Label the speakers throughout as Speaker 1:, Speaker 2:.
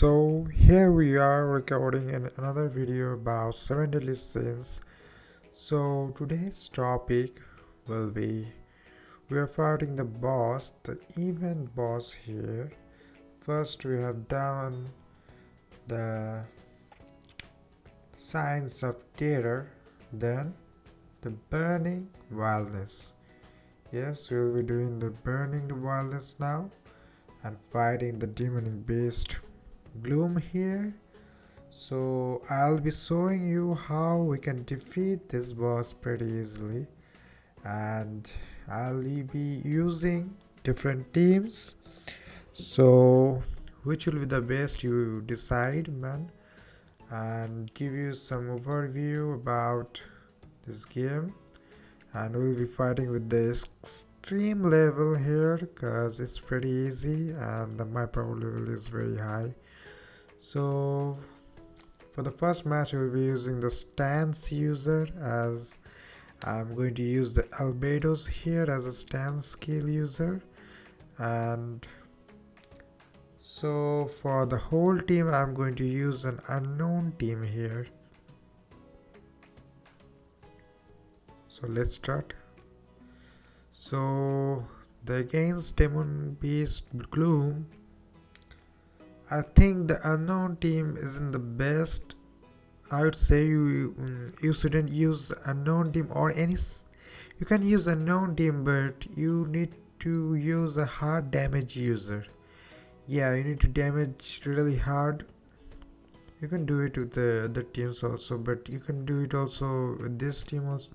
Speaker 1: So here we are recording another video about 7 deadly sins. So today's topic will be we are fighting the boss, the event boss here. First we have done the signs of terror, then the burning wildness. Yes, we will be doing the burning the wildness now and fighting the demonic beast Gloom here. So I'll be showing you how we can defeat this boss pretty easily, and I'll be using different teams. So which will be the best, you decide, man, and give you some overview about this game. And we'll be fighting with the extreme level here because it's pretty easy and the my power level is very high. So for the first match, we'll be using the stance user, as I'm going to use the Albedos here as a stance skill user. And so for the whole team, I'm going to use an unknown team here. So let's start. So the against Demon Beast Gloom, I think the unknown team isn't the best. I would say you shouldn't use unknown team or any. You can use unknown team, but you need to use a hard damage user. Yeah, you need to damage really hard. You can do it with the other teams also, but you can do it also with this team also.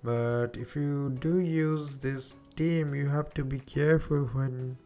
Speaker 1: But if you do use this team, you have to be careful when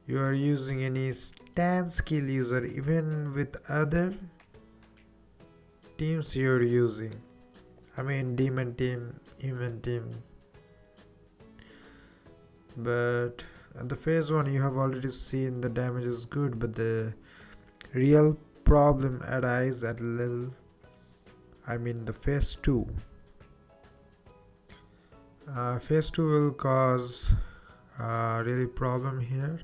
Speaker 1: you are using any stand skill user, even with other teams you're using. I mean demon team, human team. But at the phase 1 you have already seen the damage is good, but the real problem arises at level, I mean the phase 2. Phase 2 will cause really problem here.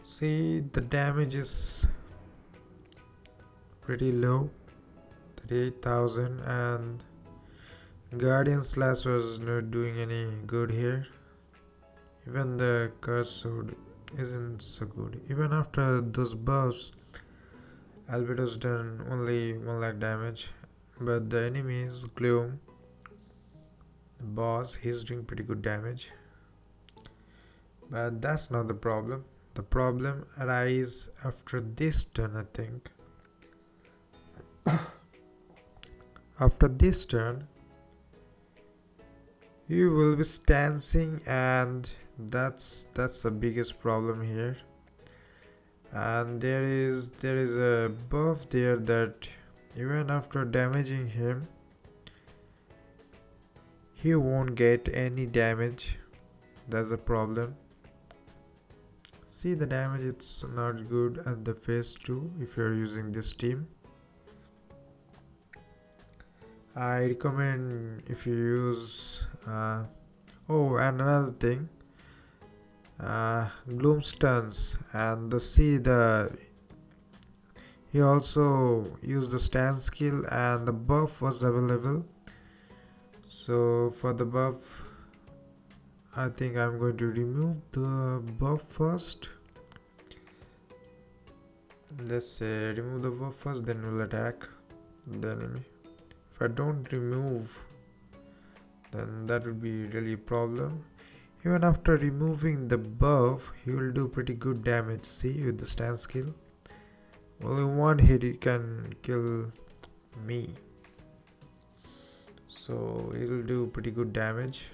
Speaker 1: See, the damage is pretty low, 38,000, and Guardian Slash was not doing any good here. Even the Curse Sword isn't so good. Even after those buffs, Albedo's done only 1 lakh damage, but the enemy is Gloom, the boss. He's doing pretty good damage. But that's not the problem. The problem arises after this turn, I think. After this turn, you will be stancing, and that's the biggest problem here. And there is a buff there that even after damaging him, he won't get any damage. That's a problem. See the damage, it's not good at the phase 2 if you're using this team. I recommend if you use oh, and another thing, Gloom stuns, and he also used the stance skill and the buff was available. So for the buff, I think I'm going to remove the buff first. Let's say remove the buff first, then we'll attack the enemy. If I don't remove, then that would be really a problem. Even after removing the buff, he will do pretty good damage. See, with the stance skill, only one hit he can kill me, so he will do pretty good damage.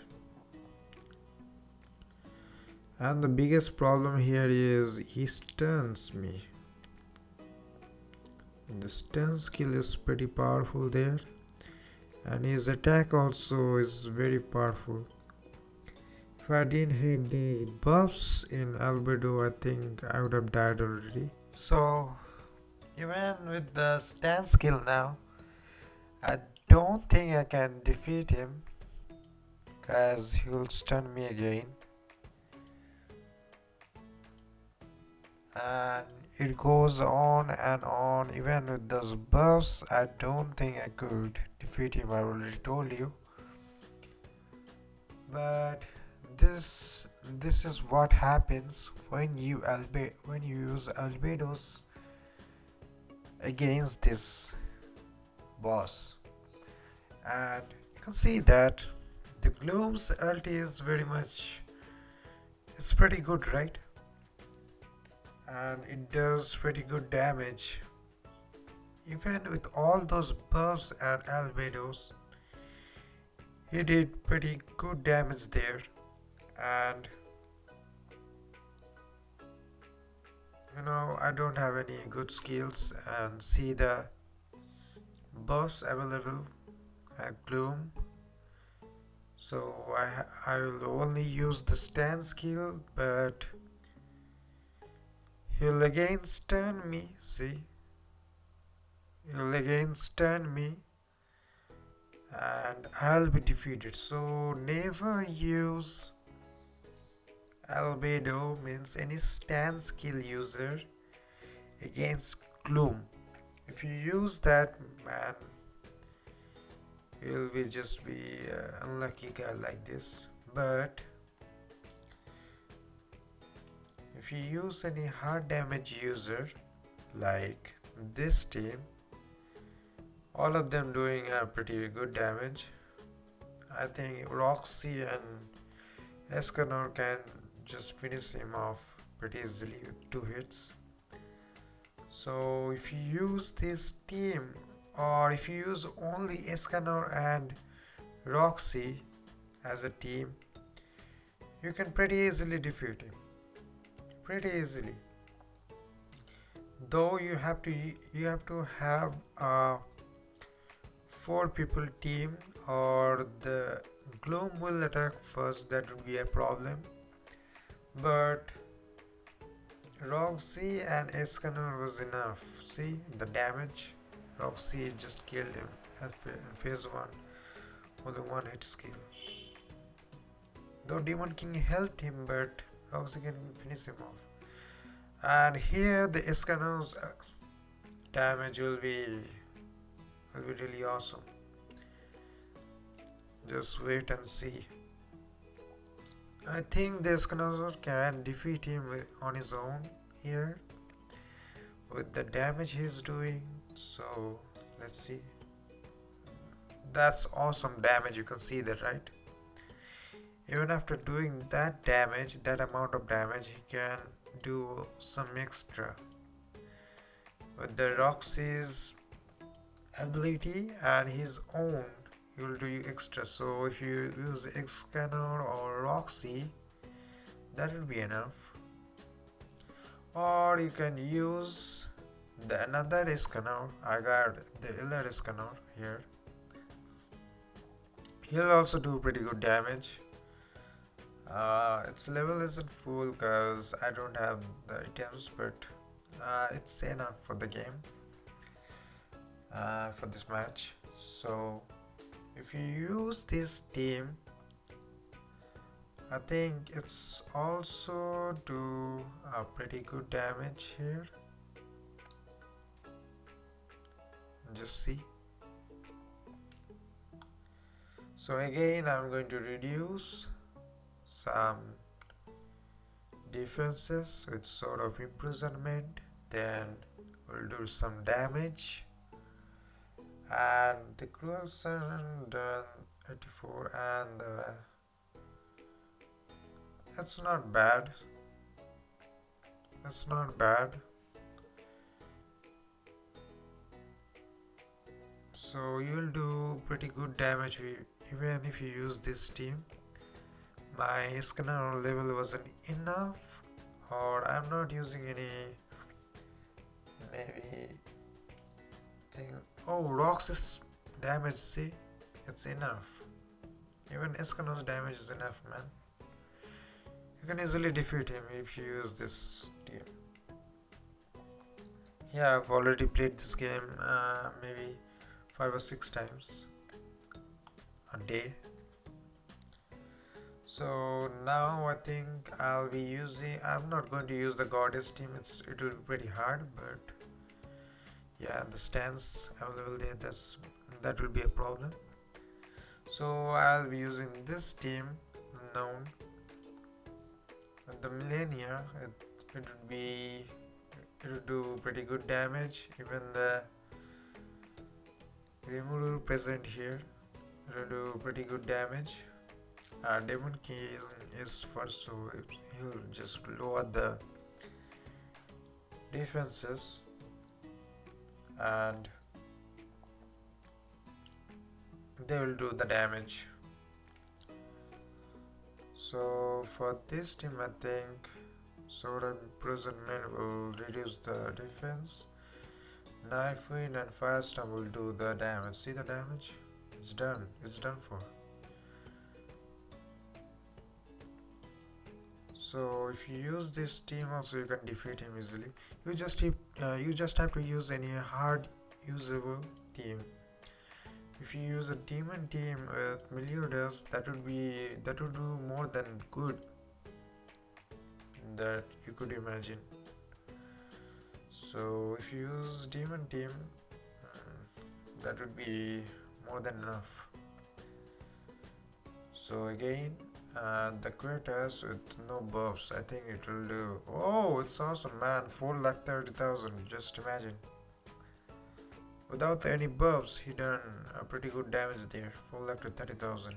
Speaker 1: And the biggest problem here is he stuns me. The stun skill is pretty powerful there, and his attack also is very powerful. If I didn't hit the buffs in Albedo, I think I would have died already. So even with the stand skill now, I don't think I can defeat him, because he will stun me again. and it goes on and on. Even with those buffs, I don't think I could defeat him. I already told you. But this is what happens when you use albedos against this boss. And you can see that the Gloom's ulti is very much, it's pretty good, right? And it does pretty good damage. Even with all those buffs and albedos, he did pretty good damage there. And I don't have any good skills, and see the buffs available at Gloom. So I will only use the stand skill, but he'll again stun me. See, he'll again stun me, and I'll be defeated. So never use albedo, means any stand skill user, against Gloom. If you use that, man, you'll be just be unlucky guy like this. But if you use any hard damage user like this team, all of them doing a pretty good damage. I think Roxy and Escanor can just finish him off pretty easily with 2 hits. So if you use this team, or if you use only Escanor and Roxy as a team, you can pretty easily defeat him. Pretty easily. Though you have to have a 4 people team, or the Gloom will attack first. That would be a problem. But Roxy and Escanor was enough. See the damage. Roxy just killed him at phase 1. Only 1 hit skill. Though Demon King helped him, but Roxy can finish him off. And here the Escanor's damage will be really awesome. Just wait and see. I think the Escanor can defeat him on his own here with the damage he's doing. So let's see. That's awesome damage. You can see that, right? Even after doing that damage, that amount of damage, he can do some extra with the Roxy's ability and his own. He will do extra. So if you use Escanor or Roxy, that will be enough. Or you can use another Escanor. I got the other Escanor here. He'll also do pretty good damage. Its level isn't full because I don't have the items, but it's enough for the game, for this match. So if you use this team, I think it's also do a pretty good damage here. Just see. So again, I'm going to reduce some defenses with Sword of Imprisonment, then we'll do some damage, and the Cruel Sun done 84, and that's not bad. That's not bad. So you'll do pretty good damage even if you use this team. My Escanor level wasn't enough, or I'm not using any maybe thing. Oh, Rox's damage, see, it's enough. Even Escanor's damage is enough, man. You can easily defeat him if you use this team. Yeah, I've already played this game maybe 5 or 6 times a day. So now I think I'm not going to use the goddess team. It'll be pretty hard, but yeah, the stance available there, that will be a problem. So I'll be using this team known the millennia. It would be it would do pretty good damage. Even the removal present here, it will do pretty good damage. Demon Key is first, so he'll just lower the defenses and they will do the damage. So for this team I think Sword and Imprisonment will reduce the defense. Knife Wind and Firestorm will do the damage. See the damage? It's done. It's done for. So if you use this team also you can defeat him easily. You just have to use any hard usable team. If you use a demon team with Meliodas, that would do more than good that you could imagine. So if you use demon team, that would be more than enough. So again, the Kratos with no buffs, I think it will do. Oh, it's awesome, man! 4,30,000. Just imagine. Without any buffs, he done a pretty good damage there. 4,30,000.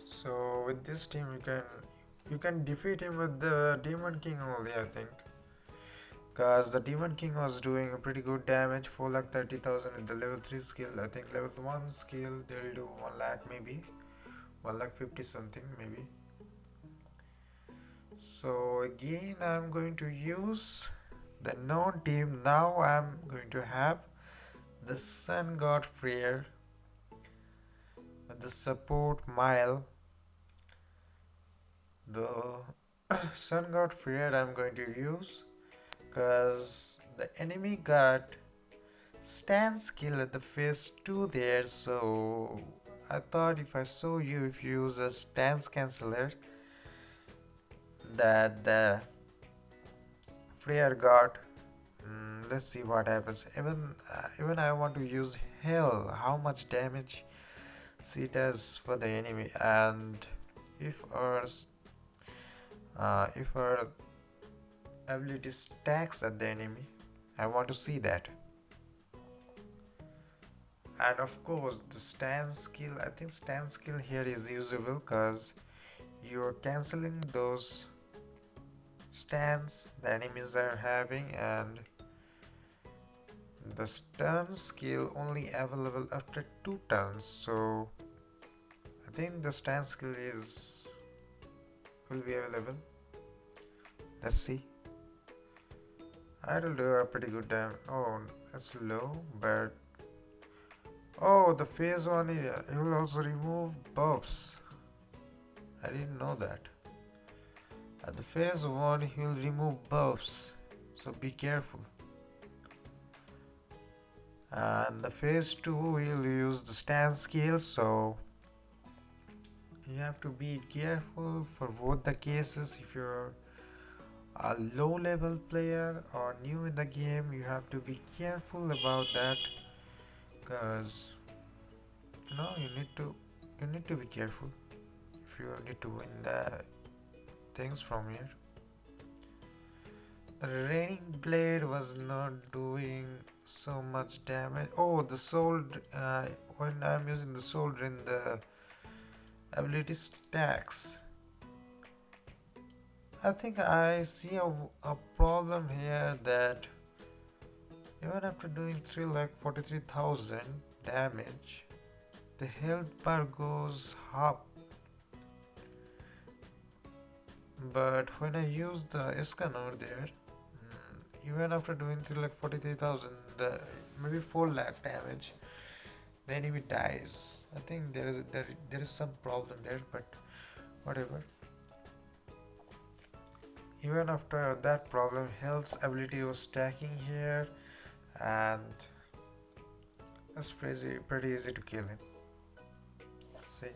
Speaker 1: So with this team, you can defeat him with the Demon King only, I think. Cause the Demon King was doing a pretty good damage, 4,30,000 with the level 3 skill. I think level 1 skill they'll do 1 lakh maybe, 1 lakh 50 something maybe. So again, I'm going to use the known team. Now I'm going to have the Sun God Freer with the support Mile. The Sun God Freer I'm going to use because the enemy got stand skill at the phase 2 there, so I thought if I saw you if you use a stance canceller that the Freer got. Let's see what happens. Even I want to use hell, how much damage she does for the enemy, and if our ability stacks at the enemy, I want to see that. And of course the stand skill, I think stand skill here is usable because you're cancelling those stands the enemies are having, and the stun skill only available after 2 turns, so I think the stand skill will be available. Let's see. It'll do a pretty good damage. Oh, it's low, but oh, the phase 1 he will also remove buffs. I didn't know that. At the phase 1 he will remove buffs, so be careful. And the phase 2 will use the stand skill, so you have to be careful for both the cases. If you're a low level player or new in the game, you have to be careful about that, because you need to be careful if you need to win the things from here. The raining blade was not doing so much damage. Oh, the soul when I'm using the soul drain, the ability stacks. I think I see a problem here that even after doing 3,43,000 damage, the health bar goes up. But when I use the Escanor there, even after doing 3,43,000, maybe 4 lakh damage, the enemy dies. I think there is some problem there, but whatever. Even after that problem, health's ability was stacking here, and it's pretty easy to kill him. See,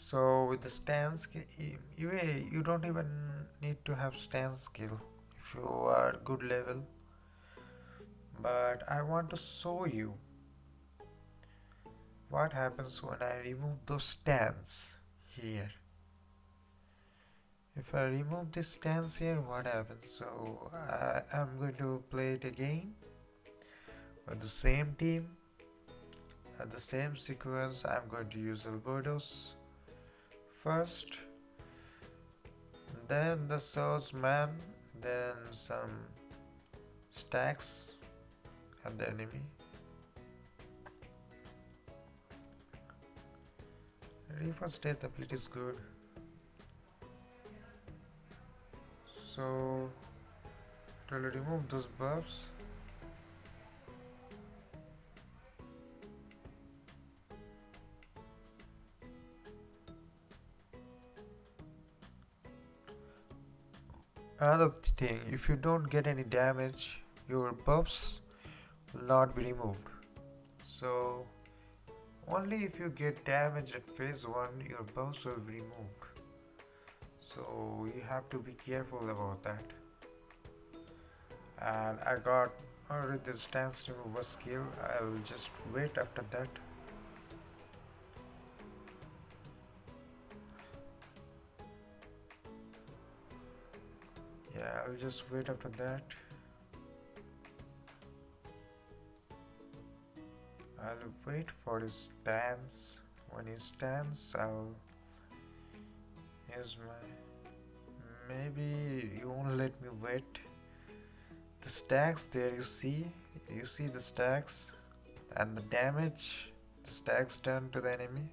Speaker 1: So with the stance skill, you don't even need to have stance skill if you are good level. But I want to show you what happens when I remove those stands here. If I remove this stance here, what happens? So I'm going to play it again with the same team at the same sequence. I'm going to use Alberto's first, then the swordsman, then some stacks at the enemy. Reaper's death ability is good. So to remove those buffs, another thing, if you don't get any damage, your buffs will not be removed. So only if you get damage at phase 1, your buffs will be removed. So you have to be careful about that. And I got already the stance remover skill. I'll just wait after that. Yeah, I'll just wait after that. I'll wait for his stance. When he stands, I'll use my... Maybe you won't let me wait. The stacks there, you see the stacks and the damage the stacks done to the enemy.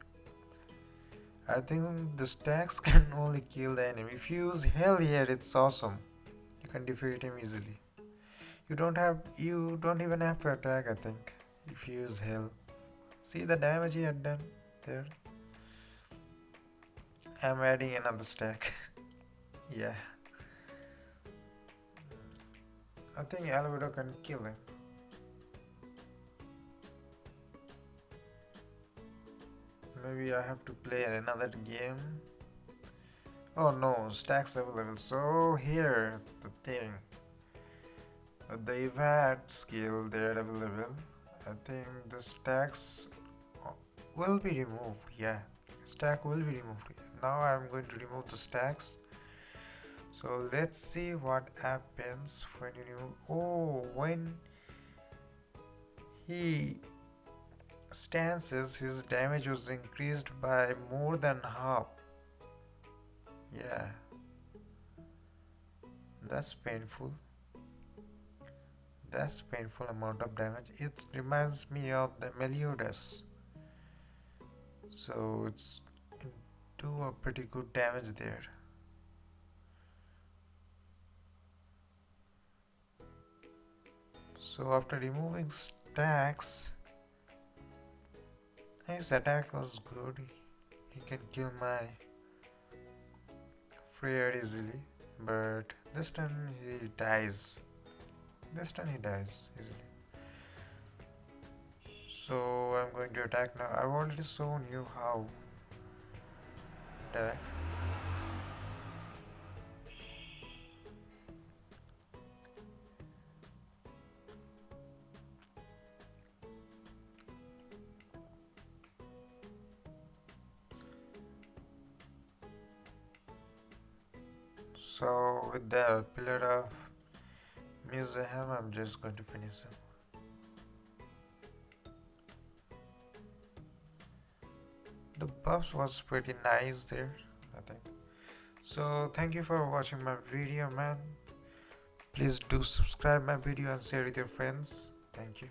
Speaker 1: I think the stacks can only kill the enemy. If you use hell here, it's awesome. You can defeat him easily. You don't even have to attack, I think, if you use hell. See the damage he had done there. I'm adding another stack. Yeah. I think Albedo can kill him. Maybe I have to play another game. Oh no, stacks available. So here the thing. The evade skill there available. I think the stacks will be removed. Yeah, stack will be removed. Now I'm going to remove the stacks. So let's see what happens when you remove. Oh, when he stances, his damage was increased by more than half. Yeah, that's painful. That's painful amount of damage. It reminds me of the Meliodas. So it's do a pretty good damage there. So after removing stacks, his attack was good. He can kill my Freya easily, but this time he dies. This time he dies easily. So I'm going to attack now. I've already shown you how to attack. So with the pillar of museum, I'm just going to finish him. The buffs was pretty nice there, I think. So thank you for watching my video, man. Please do subscribe my video and share with your friends. Thank you.